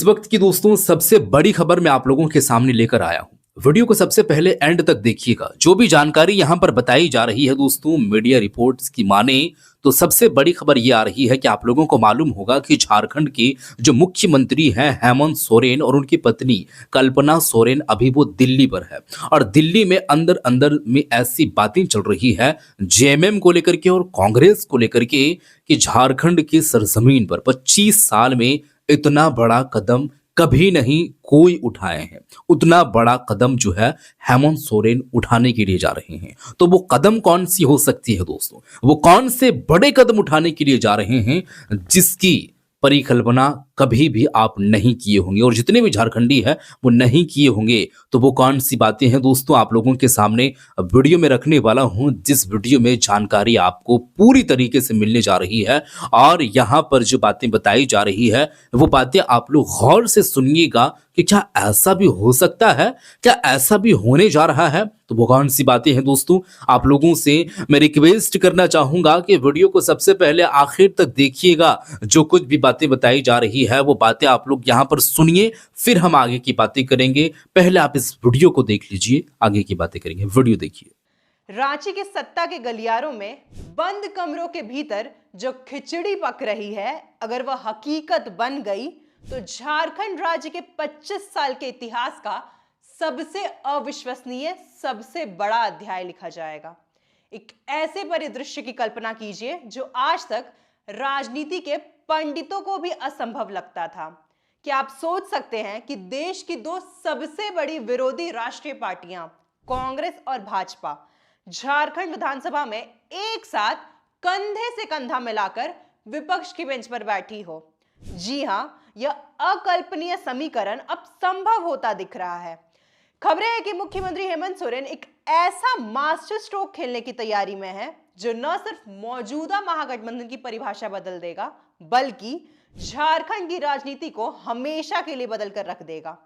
इस वक्त की दोस्तों सबसे बड़ी खबर मैं आप लोगों के सामने लेकर आया हूं। वीडियो को सबसे पहले एंड तक देखिएगा। जो भी जानकारी यहां पर बताई जा रही है दोस्तों, मीडिया रिपोर्ट्स की माने तो सबसे बड़ी खबर ये आ रही है कि आप लोगों को मालूम होगा कि झारखंड के जो मुख्यमंत्री हैं हेमंत सोरेन और उनकी पत्नी कल्पना सोरेन अभी वो दिल्ली पर है। और दिल्ली में अंदर अंदर में ऐसी बातें चल रही है जेएमएम को लेकर के और कांग्रेस को लेकर के कि झारखंड की सरजमीन पर 25 साल में इतना बड़ा कदम कभी नहीं कोई उठाए हैं। उतना बड़ा कदम जो है हेमंत सोरेन उठाने के लिए जा रहे हैं। तो वो कदम कौन सी हो सकती है दोस्तों? वो कौन से बड़े कदम उठाने के लिए जा रहे हैं जिसकी परिकल्पना कभी भी आप नहीं किए होंगे और जितने भी झारखंडी है वो नहीं किए होंगे। तो वो कौन सी बातें हैं दोस्तों, आप लोगों के सामने वीडियो में रखने वाला हूं, जिस वीडियो में जानकारी आपको पूरी तरीके से मिलने जा रही है। और यहाँ पर जो बातें बताई जा रही है वो बातें आप लोग गौर से सुनिएगा कि क्या ऐसा भी हो सकता है, क्या ऐसा भी होने जा रहा है। तो वो कौन सी बातें हैं दोस्तों, आप लोगों से मैं रिक्वेस्ट करना चाहूंगा कि वीडियो को सबसे पहले आखिर तक देखिएगा। जो कुछ भी बातें बताई जा रही है वो बातें आप लोग यहां पर सुनिए, फिर हम आगे की बातें करेंगे। पहले आप इस वीडियो को देख लीजिए, आगे की बातें करेंगे। वीडियो देखिए। रांची के सत्ता के गलियारों में बंद कमरों के भीतर जो खिचड़ी पक रही है, अगर वह हकीकत बन गई तो झारखंड राज्य के 25 साल के इतिहास का सबसे अविश्वसनीय, सबसे बड़ा अध्याय लिखा जाएगा। एक ऐसे परिदृश्य की कल्पना कीजिए जो आज तक राजनीति के पंडितों को भी असंभव लगता था। क्या आप सोच सकते हैं कि देश की दो सबसे बड़ी विरोधी राष्ट्रीय पार्टियां कांग्रेस और भाजपा झारखंड विधानसभा में एक साथ कंधे से कंधा मिलाकर विपक्ष की बेंच पर बैठी हो? जी हां, यह अकल्पनीय समीकरण अब संभव होता दिख रहा है। खबरें हैं कि मुख्यमंत्री हेमंत सोरेन एक ऐसा मास्टर स्ट्रोक खेलने की तैयारी में है जो न सिर्फ मौजूदा महागठबंधन की परिभाषा बदल देगा, बल्कि झारखंड की राजनीति को हमेशा के लिए बदल कर रख देगा।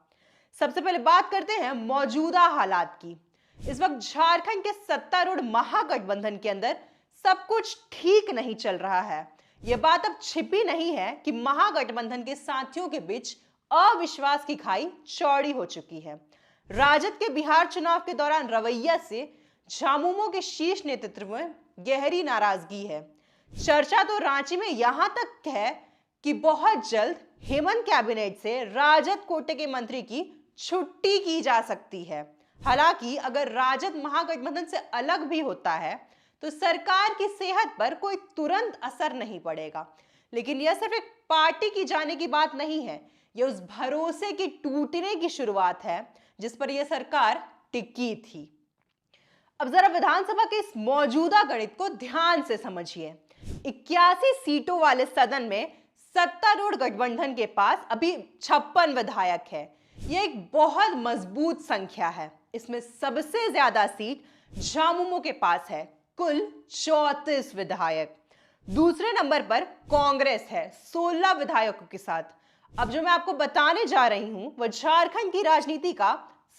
सबसे पहले बात करते हैं मौजूदा हालात की। इस वक्त झारखंड के सत्तारूढ़ महागठबंधन के अंदर सब कुछ ठीक नहीं चल रहा है। यह बात अब छिपी नहीं है कि महागठबंधन के साथियों के बीच अविश्वास की खाई चौड़ी हो चुकी है। राजद के बिहार चुनाव के दौरान रवैया से झामुमो के शीर्ष नेतृत्व में गहरी नाराजगी है। चर्चा तो रांची में यहां तक है कि बहुत जल्द हेमंत कैबिनेट से राजद कोटे के मंत्री की छुट्टी की जा सकती है। हालांकि अगर राजद महागठबंधन से अलग भी होता है तो सरकार की सेहत पर कोई तुरंत असर नहीं पड़ेगा। लेकिन यह सिर्फ एक पार्टी की जाने की बात नहीं है, यह उस भरोसे की टूटने की शुरुआत है जिस पर यह सरकार टिकी थी। अब जरा विधानसभा के इस मौजूदा गणित को ध्यान से समझिए। 81 सीटों वाले सदन में सत्तारूढ़ गठबंधन के पास अभी 56 विधायक है। यह एक बहुत मजबूत संख्या है। इसमें सबसे ज्यादा सीट झामुमो के पास है, कुल 34 विधायक। दूसरे नंबर पर कांग्रेस है 16 विधायकों के साथ। अब जो मैं आपको बताने जा रही हूं वह झारखंड की राजनीति का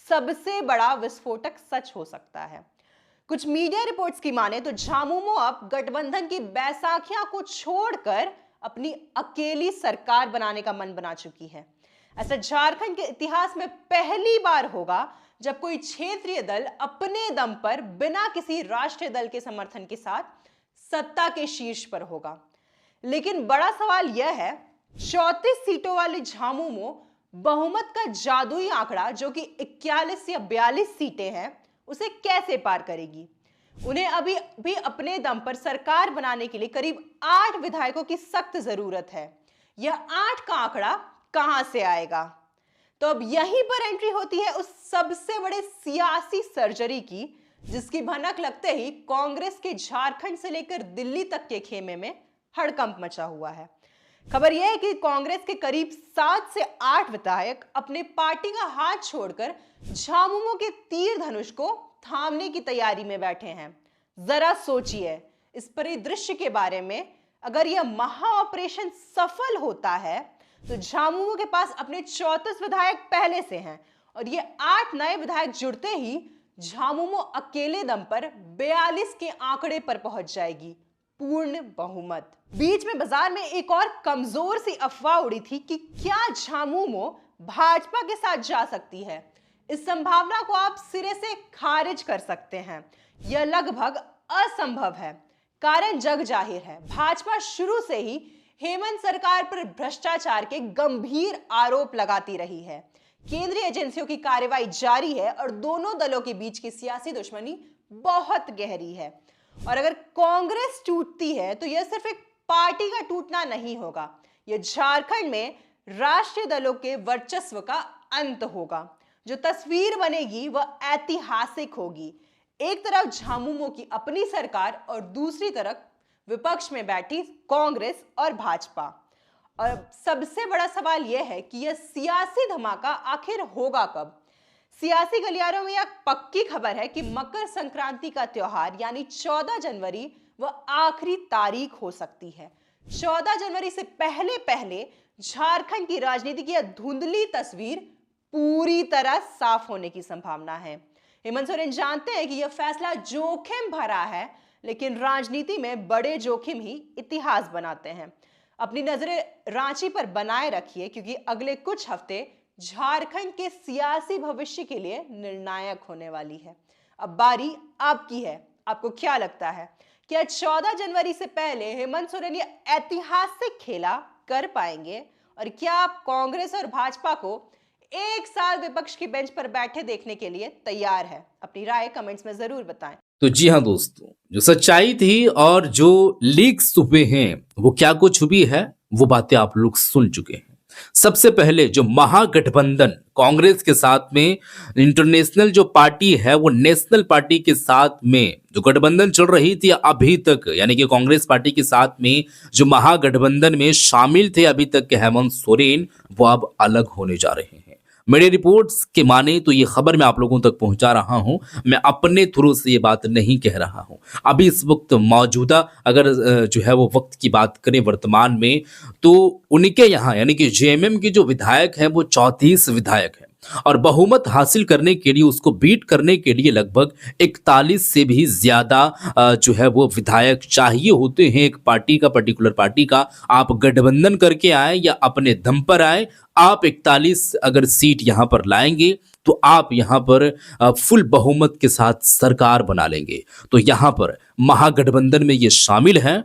सबसे बड़ा विस्फोटक सच हो सकता है। कुछ मीडिया रिपोर्ट्स की माने तो झामुमो अब गठबंधन की बैसाखियां को छोड़कर अपनी अकेली सरकार बनाने का मन बना चुकी है। ऐसा झारखंड के इतिहास में पहली बार होगा जब कोई क्षेत्रीय दल अपने दम पर बिना किसी राष्ट्रीय दल के समर्थन के साथ सत्ता के शीर्ष पर होगा। लेकिन बड़ा सवाल यह है, 34 सीटों वाली झामुमो बहुमत का जादुई आंकड़ा जो कि 41 या 42 सीटें हैं, उसे कैसे पार करेगी? उन्हें अभी भी अपने दम पर सरकार बनाने के लिए करीब 8 विधायकों की सख्त जरूरत है। यह 8 का आंकड़ा कहां से आएगा? तो अब यहीं पर एंट्री होती है उस सबसे बड़े सियासी सर्जरी की जिसकी भनक लगते ही कांग्रेस के झारखंड से लेकर दिल्ली तक के खेमे में हड़कंप मचा हुआ है। खबर यह है कि कांग्रेस के करीब 7 से 8 विधायक अपने पार्टी का हाथ छोड़कर झामुमो के तीर धनुष को थामने की तैयारी में बैठे हैं। जरा सोचिए इस परिदृश्य के बारे में। अगर यह महा ऑपरेशन सफल होता है तो झामुमो के पास अपने 34 विधायक पहले से हैं और ये 8 नए विधायक जुड़ते ही झामुमो अकेले दम पर 42 के आंकड़े पर पहुंच जाएगी। पूर्ण बहुमत। बीच में बाजार में एक और कमजोर सी अफवाह उड़ी थी कि क्या झामुमो भाजपा के साथ जा सकती है। इस संभावना को आप सिरे से खारिज कर सकते हैं। यह लगभग असंभव है। कारण जग जाहिर है, भाजपा शुरू से ही हेमंत सरकार पर भ्रष्टाचार के गंभीर आरोप लगाती रही है। केंद्रीय एजेंसियों की कार्रवाई जारी है और दोनों दलों के बीच की सियासी दुश्मनी बहुत गहरी है। और अगर कांग्रेस टूटती है तो यह सिर्फ एक पार्टी का टूटना नहीं होगा, यह झारखंड में राष्ट्रीय दलों के वर्चस्व का अंत होगा। जो तस्वीर बनेगी वह ऐतिहासिक होगी। एक तरफ झामुमो की अपनी सरकार और दूसरी तरफ विपक्ष में बैठी कांग्रेस और भाजपा। और सबसे बड़ा सवाल यह है कि यह सियासी धमाका आखिर होगा कब। सियासी गलियारों में यह पक्की खबर है कि मकर संक्रांति का त्योहार यानी 14 जनवरी वह आखिरी तारीख हो सकती है। 14 जनवरी से पहले पहले झारखंड की राजनीति की यह धुंधली तस्वीर पूरी तरह साफ होने की संभावना है। हेमंत सोरेन जानते हैं कि यह फैसला जोखिम भरा है, लेकिन राजनीति में बड़े जोखिम ही इतिहास बनाते हैं। अपनी नजरें रांची पर बनाए रखिए, क्योंकि अगले कुछ हफ्ते झारखंड के सियासी भविष्य के लिए निर्णायक होने वाली है। अब बारी आपकी है। आपको क्या लगता है, क्या 14 जनवरी से पहले हेमंत सोरेन ये ऐतिहासिक खेला कर पाएंगे? और क्या आप कांग्रेस और भाजपा को एक साल विपक्ष की बेंच पर बैठे देखने के लिए तैयार है? अपनी राय कमेंट्स में जरूर बताएं। तो जी हाँ दोस्तों, जो सच्चाई थी और जो लीक्स हुए हैं वो क्या कुछ हुई है, वो बातें आप लोग सुन चुके हैं। सबसे पहले जो महागठबंधन कांग्रेस के साथ में इंटरनेशनल जो पार्टी है वो नेशनल पार्टी के साथ में जो गठबंधन चल रही थी अभी तक, यानी कि कांग्रेस पार्टी के साथ में जो महागठबंधन में शामिल थे अभी तक के हेमंत सोरेन, वो अब अलग होने जा रहे हैं। मीडिया रिपोर्ट्स के माने तो ये खबर मैं आप लोगों तक पहुंचा रहा हूं, मैं अपने थ्रू से ये बात नहीं कह रहा हूं। अभी इस वक्त मौजूदा अगर जो है वो वक्त की बात करें वर्तमान में, तो उनके यहाँ यानी कि जेएमएम के जो विधायक हैं वो 34 विधायक हैं और बहुमत हासिल करने के लिए, उसको बीट करने के लिए लगभग 41 से भी ज्यादा जो है वो विधायक चाहिए होते हैं एक पार्टी का, पर्टिकुलर पार्टी का। आप गठबंधन करके आए या अपने दम पर आए, आप 41 अगर सीट यहां पर लाएंगे तो आप यहां पर फुल बहुमत के साथ सरकार बना लेंगे। तो यहां पर महागठबंधन में ये शामिल है।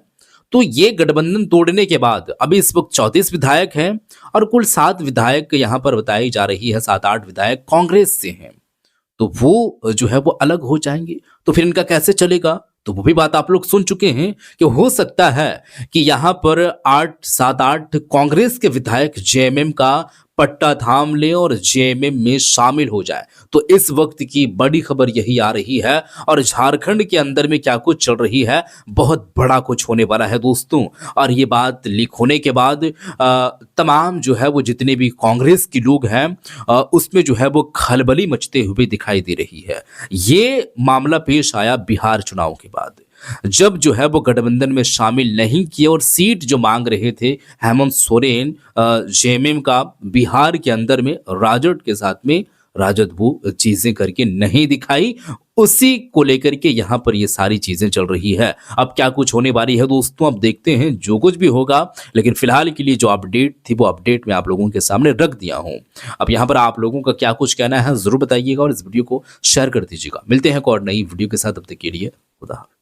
तो ये गठबंधन तोड़ने के बाद अभी इस वक्त 34 विधायक हैं और कुल 7 विधायक यहां पर बताई जा रही है, 7-8 विधायक कांग्रेस से हैं। तो वो जो है वो अलग हो जाएंगे। तो फिर इनका कैसे चलेगा? तो वो भी बात आप लोग सुन चुके हैं कि हो सकता है कि यहां पर 7-8 कांग्रेस के विधायक जेएमएम का पट्टा थाम ले और जेएमएम में शामिल हो जाए। तो इस वक्त की बड़ी खबर यही आ रही है और झारखंड के अंदर में क्या कुछ चल रही है, बहुत बड़ा कुछ होने वाला है दोस्तों। और ये बात लीक होने के बाद तमाम जो है वो जितने भी कांग्रेस के लोग हैं उसमें जो है वो खलबली मचते हुए दिखाई दे रही है। ये मामला पेश आया बिहार चुनाव के बाद, जब जो है वो गठबंधन में शामिल नहीं किए और सीट जो मांग रहे थे हेमंत सोरेन जेएमएम का, बिहार के अंदर में राजद के साथ में राजद वो चीजें करके नहीं दिखाई। उसी को लेकर के यहाँ पर ये सारी चीजें चल रही है। अब क्या कुछ होने वाली है दोस्तों, अब देखते हैं जो कुछ भी होगा। लेकिन फिलहाल के लिए जो अपडेट थी वो अपडेट मैं आप लोगों के सामने रख दिया हूँ। अब यहाँ पर आप लोगों का क्या कुछ कहना है जरूर बताइएगा और इस वीडियो को शेयर कर दीजिएगा। मिलते हैं एक और नई वीडियो के साथ, तब तक के लिए खुदा हाफिज़।